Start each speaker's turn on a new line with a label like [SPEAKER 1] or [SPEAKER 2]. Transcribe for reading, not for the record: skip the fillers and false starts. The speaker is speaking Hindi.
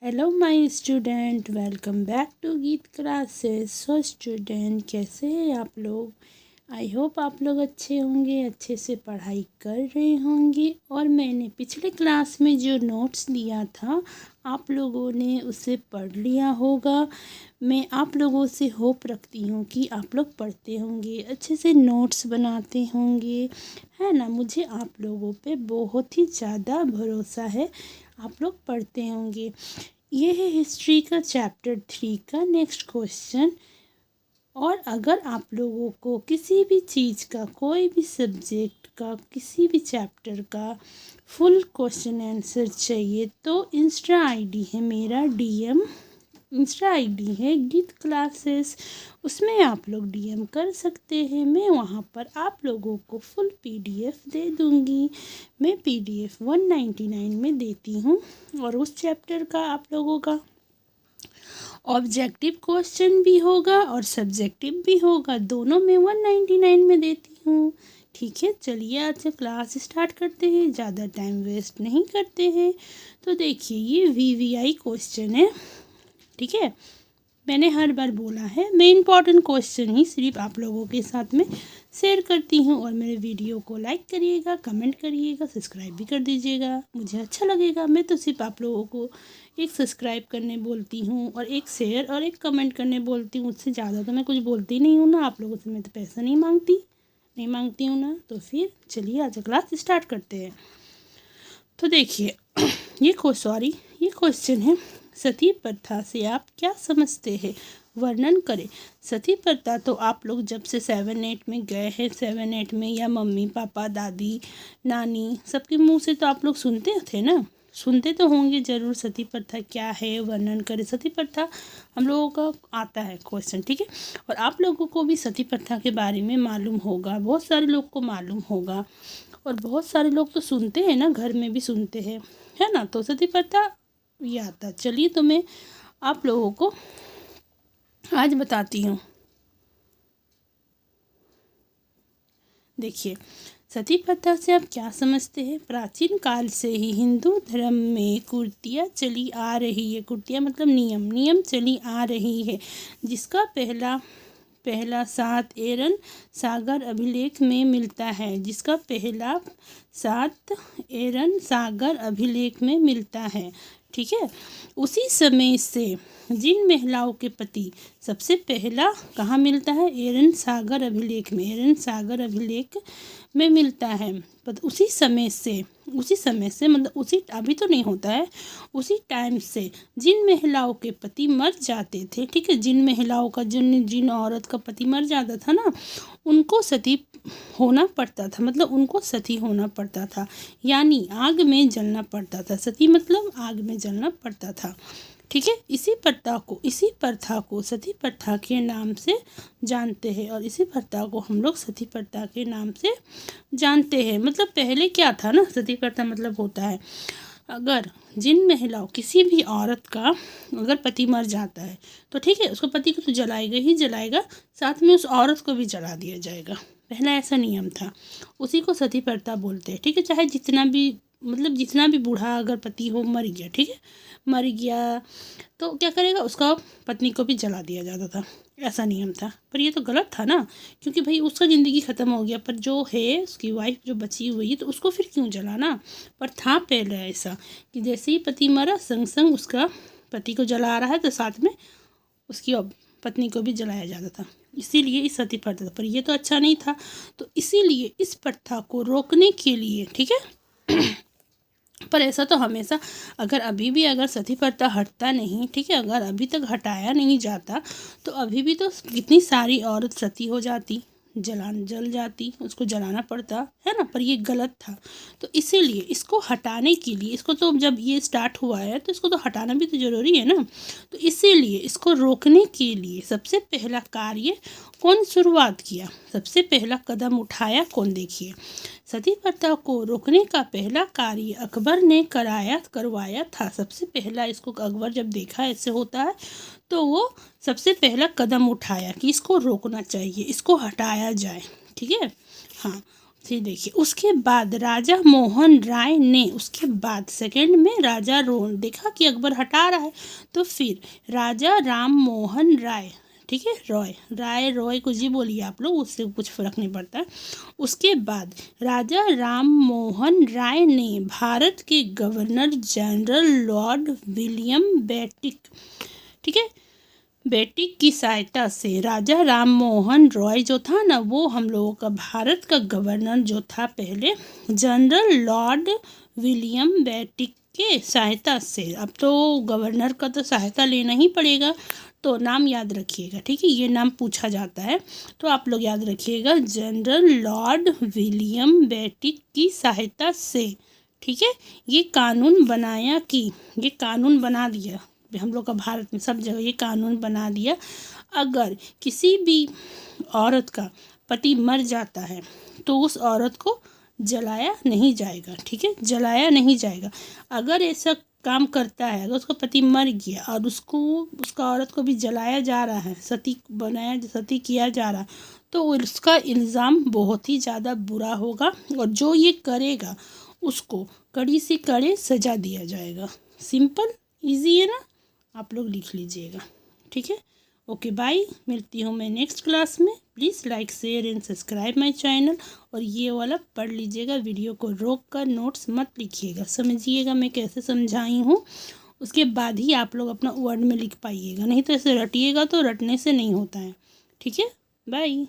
[SPEAKER 1] Hello my student, welcome back to Geet classes. So student, कैसे हैं आप लोग? आई होप आप लोग अच्छे होंगे, अच्छे से पढ़ाई कर रहे होंगे। और मैंने पिछले क्लास में जो नोट्स दिया था आप लोगों ने उसे पढ़ लिया होगा। मैं आप लोगों से होप रखती हूँ कि आप लोग पढ़ते होंगे, अच्छे से नोट्स बनाते होंगे, है ना। मुझे आप लोगों पे बहुत ही ज़्यादा भरोसा है, आप लोग पढ़ते होंगे। ये है हिस्ट्री का चैप्टर 3 का नेक्स्ट क्वेश्चन। और अगर आप लोगों को किसी भी चीज़ का, कोई भी सब्जेक्ट का, किसी भी चैप्टर का फुल क्वेश्चन आंसर चाहिए तो इंस्टा आईडी है मेरा, डीएम इंस्टा आईडी है गीत क्लासेस, उसमें आप लोग डीएम कर सकते हैं। मैं वहाँ पर आप लोगों को फुल पीडीएफ दे दूँगी। मैं पीडीएफ 199 में देती हूँ। और उस चैप्टर का आप लोगों का ऑब्जेक्टिव क्वेश्चन भी होगा और सब्जेक्टिव भी होगा, दोनों में 199 में देती हूँ। ठीक है, चलिए आज से क्लास स्टार्ट करते हैं, ज़्यादा टाइम वेस्ट नहीं करते हैं। तो देखिए, ये वीवीआई क्वेश्चन है। ठीक है, मैंने हर बार बोला है मैं इम्पॉर्टेंट क्वेश्चन ही सिर्फ आप लोगों के साथ में शेयर करती हूँ। और मेरे वीडियो को लाइक करिएगा, कमेंट करिएगा, सब्सक्राइब भी कर दीजिएगा, मुझे अच्छा लगेगा। मैं तो सिर्फ आप लोगों को एक सब्सक्राइब करने बोलती हूँ और एक शेयर और एक कमेंट करने बोलती हूँ। उससे ज़्यादा तो मैं कुछ बोलती नहीं हूँ ना। आप लोगों से मैं तो पैसा नहीं मांगती हूँ ना। तो फिर चलिए आज क्लास स्टार्ट करते हैं। तो देखिए, ये क्वेश्चन है, सती प्रथा से आप क्या समझते हैं, वर्णन करें। सती प्रथा तो आप लोग जब से 7-8 में गए हैं, 7-8 में, या मम्मी पापा, दादी, नानी, सबके मुंह से तो आप लोग सुनते थे ना, सुनते तो होंगे ज़रूर। सती प्रथा क्या है, वर्णन करें। सती प्रथा हम लोगों का आता है क्वेश्चन, ठीक है। और आप लोगों को भी सती प्रथा के बारे में मालूम होगा, बहुत सारे लोग को मालूम होगा। और बहुत सारे लोग तो सुनते हैं ना, घर में भी सुनते हैं, है ना। तो सती प्रथा ये आता। चलिए, तो मैं आप लोगों को आज बताती हूँ। देखिए, सती प्रथा से आप क्या समझते हैं। प्राचीन काल से ही हिंदू धर्म में कुर्तियाँ चली आ रही है। कुर्तियाँ मतलब नियम चली आ रही है, जिसका पहला सात एरन सागर अभिलेख में मिलता है, जिसका पहला 7 एरन सागर अभिलेख में मिलता है। ठीक है, उसी समय से जिन महिलाओं के पति सबसे पहला कहाँ मिलता है, एरन सागर अभिलेख में, एरन सागर अभिलेख में मिलता है। पर उसी समय से मतलब उसी, अभी तो नहीं होता है, उसी टाइम से जिन महिलाओं के पति मर जाते थे, ठीक है, जिन महिलाओं का, जिन औरत का पति मर जाता था ना, उनको सती होना पड़ता था, मतलब उनको सती होना पड़ता था, यानी आग में जलना पड़ता था। सती मतलब आग में जलना पड़ता था, ठीक है। इसी प्रथा को सती प्रथा के नाम से जानते हैं। और इसी प्रथा को हम लोग सती प्रथा के नाम से जानते हैं। मतलब पहले क्या था ना, सती प्रथा मतलब होता है, अगर जिन महिलाओं, किसी भी औरत का अगर पति मर जाता है तो ठीक है, उसको पति को तो जलाएगा ही जलाएगा, साथ में उस औरत को भी जला दिया जाएगा। पहला ऐसा नियम था, उसी को सती प्रथा बोलते हैं, ठीक है। चाहे जितना भी बूढ़ा अगर पति हो, मर गया, ठीक है, मर गया तो क्या करेगा, उसका पत्नी को भी जला दिया जाता था, ऐसा नियम था। पर ये तो गलत था ना, क्योंकि भाई उसका ज़िंदगी ख़त्म हो गया, पर जो है उसकी वाइफ जो बची हुई है तो उसको फिर क्यों जलाना। पर था पहले ऐसा कि जैसे ही पति मरा, संग संग उसका पति को जला रहा है तो साथ में उसकी पत्नी को भी जलाया जाता था। इसीलिए इस सती प्रथा, पर ये तो अच्छा नहीं था। तो इसीलिए इस प्रथा को रोकने के लिए, ठीक है, पर ऐसा तो हमेशा, अगर अभी भी अगर सती प्रथा हटता नहीं, ठीक है, अगर अभी तक हटाया नहीं जाता तो अभी भी तो कितनी सारी औरत सती हो जाती, जल जाती, उसको जलाना पड़ता है ना। पर ये गलत था। तो इसीलिए इसको हटाने के लिए, इसको तो जब ये स्टार्ट हुआ है तो इसको तो हटाना भी तो ज़रूरी है ना। तो इसीलिए इसको रोकने के लिए सबसे पहला कार्य कौन शुरुआत किया, सबसे पहला कदम उठाया कौन, देखिए। सती प्रथा को रोकने का पहला कार्य अकबर ने करवाया था। सबसे पहला इसको अकबर जब देखा ऐसे होता है तो वो सबसे पहला कदम उठाया कि इसको रोकना चाहिए, इसको हटाया जाए, ठीक है। हाँ, फिर देखिए उसके बाद राजा मोहन राय ने, उसके बाद सेकंड में राजा रोहन, देखा कि अकबर हटा रहा है, तो फिर राजा राम मोहन राय, ठीक है, रॉय कुछ भी बोलिए आप लोग, उससे कुछ फर्क नहीं पड़ता है। उसके बाद राजा राम मोहन राय ने भारत के गवर्नर जनरल लॉर्ड विलियम बेटिक, ठीक है, बेटिक की सहायता से, राजा राम मोहन रॉय जो था ना, वो हम लोगों का भारत का गवर्नर जो था पहले, जनरल लॉर्ड विलियम बेटिक के सहायता से, अब तो गवर्नर का तो सहायता लेना ही पड़ेगा, तो नाम याद रखिएगा, ठीक है, ये नाम पूछा जाता है तो आप लोग याद रखिएगा, जनरल लॉर्ड विलियम बेटिक की सहायता से, ठीक है, ये कानून बनाया कि, ये कानून बना दिया हम लोग का भारत में सब जगह ये कानून बना दिया, अगर किसी भी औरत का पति मर जाता है तो उस औरत को जलाया नहीं जाएगा, ठीक है, जलाया नहीं जाएगा। अगर ऐसा काम करता है, अगर उसका पति मर गया और उसका औरत को भी जलाया जा रहा है, सती किया जा रहा है, तो उसका इल्ज़ाम बहुत ही ज़्यादा बुरा होगा और जो ये करेगा उसको कड़ी से कड़ी सज़ा दिया जाएगा। सिंपल इजी है ना, आप लोग लिख लीजिएगा, ठीक है। ओके बाय, मिलती हूँ मैं नेक्स्ट क्लास में। Please like share and subscribe my channel, और ये वाला पढ़ लीजिएगा, वीडियो को रोक कर नोट्स मत लिखिएगा, समझिएगा मैं कैसे समझाई हूँ, उसके बाद ही आप लोग अपना वर्ड में लिख पाइएगा, नहीं तो ऐसे रटिएगा तो रटने से नहीं होता है, ठीक है। बाय।